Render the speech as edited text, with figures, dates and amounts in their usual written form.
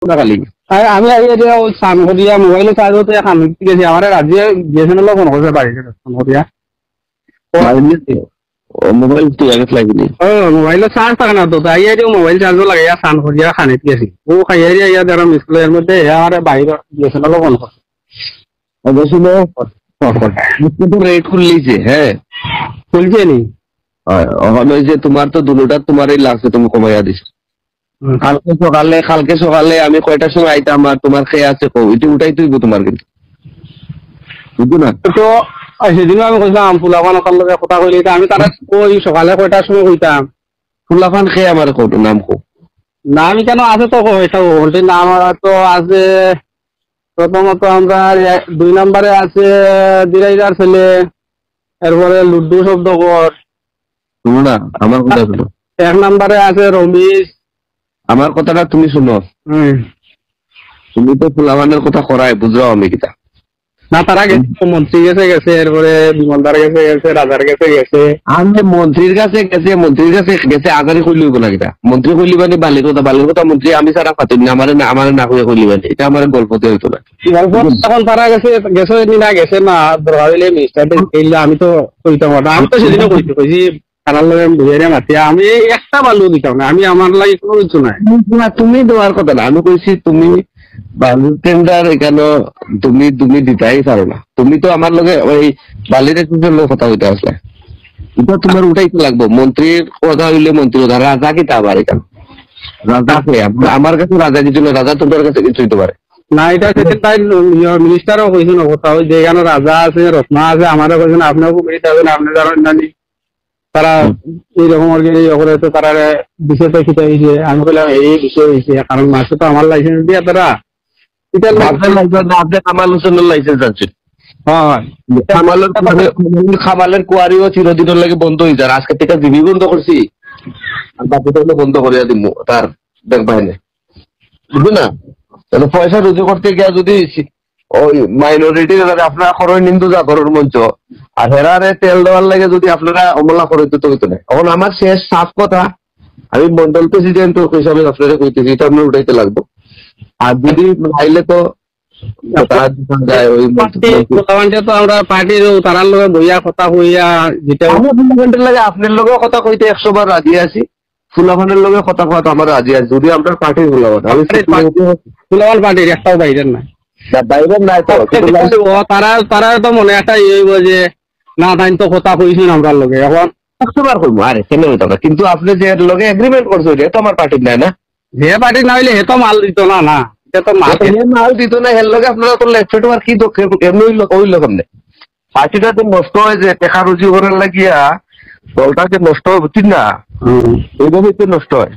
খালি আমি স্নান করিয়া মোবাইলে চার্জ হতে খান গেছি আমার রাজ্যে গিয়েছেন ফোন করছে বাড়িতে ফোন করিয়া মোবাইল তুই আগে লাগলি মোবাইলে চার্জ থাকে না তো তাই মোবাইল চার্জও লাগাইয়া স্নান করিয়া খানিত গেছি ও খাইয়া ইয়া যারা মিসকুলের মধ্যে আমার বাইরে গিয়েছেন ফোন করছে অবশ্যই রেট খুললিছে হ্যাঁ খুলছে নি ওখানে যে তোমার তো দুটোটা তোমারই লাগছে তুমি কমাইয়া দিছো কালকে সকালে আমি কয়টার সময় আইতাম আর তোমার খেয়ে আছে এটা উঠাই তুইব তোমার কিন্তু বুঝছো না তো সেদিনও আমি কইলাম ফুলাফান লগে কথা কইলি আমি তারা কই সকালে কয়টার সময় কইতাম ফুলাফান খেয়ে আমার কত নাম কো নাম কেন আছে তো হোটেল নাম তো আছে প্রথমত আমরা 2 নম্বরে আছে দিরাইদার ছেলে এরপরে লুড্ডু শব্দকর শুনো না আমার কথা শুনো 1 নম্বরে আছে রমেশ আমার কথাটা তুমি শুনো তুমি তো ফুলাফানের কথা করাই বুঝলো আমি কিতা না তারা গেছে মন্ত্রী গেছে এরপরে বিমলদার গেছে রাজার গেছে আমি মন্ত্রীর কাছে গেছে আগারে কইলিব না কিতা মন্ত্রী কইলিবানি বালির কথা মন্ত্রী আমি সারা পাতিনি আমার না কইয়া কইলিবানি এটা আমার গল্পতে হইতো না তখন তারা গেছে না গেছে না দরকার হইলে মিস্টারদের কইলা আমি তো কইতাম না আমি তো সেদিনও কইছি তারার লগে বুঝাইয়া মাতিয়া আমি একটা বালু দিতাম না আমি আমার লাগি কোনো কিছু নাই তুমি দেওয়ার কথা না আমি কইছি তুমি বালুর টেন্ডার এখানে তুমি দিতাই পারো না তুমি তো আমার লগে ওই বালির লোক কথা হইতে আসলে এটা তোমার উঠাইতে লাগবো মন্ত্রীর কথা হইলে মন্ত্রী কথা রাজা কি তা আবার এখানে রাজা আমার কাছে রাজা কিছু না রাজা তোমার কাছে কিছু হইতে পারে না এটা সেদিন তাই মিনিস্টারও কইছে না কথা ওই যে এখানে রাজা আছে রত্না আছে আমারও কইছেন আপনিও যাবেন আপনি জানেন না তারা এইরকম করে তো তারা বিষয়টা শিখাইছে আমি বললাম এই বিষয় হয়েছে কারণ মাসে তো আমার লাইসেন্স দিয়া তারা খামালের কুয়ারিও চিরদিনের লাগে বন্ধ হয়ে যায় আজকে থেকে জিবি বন্ধ করছি আর বাকিটা বন্ধ করিয়া দিব তার ব্যাংক বাহিনী বুঝলি না তাহলে পয়সা রুজু করতে গিয়া যদি ওই মাইনরিটি আপনারা খরচ নিন্দু যা করার মঞ্চ আর হেরারে তেল দেওয়ার লাগে যদি আপনারা অমলা করে দিতে হইতো না এখন আমার শেষ সাফ কথা আমি মন্ডল প্রেসিডেন্ট হিসাবে আপনারা কইতেছি এটা আপনার উঠাইতে লাগবো আর যদি চাইলে তো আমরা পার্টির তারার লগে বইয়া কথা হইয়া যেটা লাগে আপনার লগে কথা কইতে 100 বার রাজি আছি ফুলাফানের লগে কথা কওয়া আমার রাজি আছে যদি আপনার পার্টির ফুলাফান পার্টির একটাও বাইরের নাই বাইরের নাই তারা তো মনে একটা হইব যে না তাই তো কথা কইছেন আমরা লগে এখন 100 বার কইবো আরে কেন হইতো না কিন্তু আপনি যে লগে এগ্রিমেন্ট করছো এটা তো আমার পার্টির নাই না যে পার্টির না হইলে হে তো মাল দিত না না মাল দিত না এর লগে আপনারা তো লেফট আর কি এমনি ওই লোক নেই পার্টিটা তো নষ্ট হয় যে টেকা রুজি করার লাগিয়া দলটা যে নষ্ট হয় বুঝছেন না এইভাবে তো নষ্ট হয়।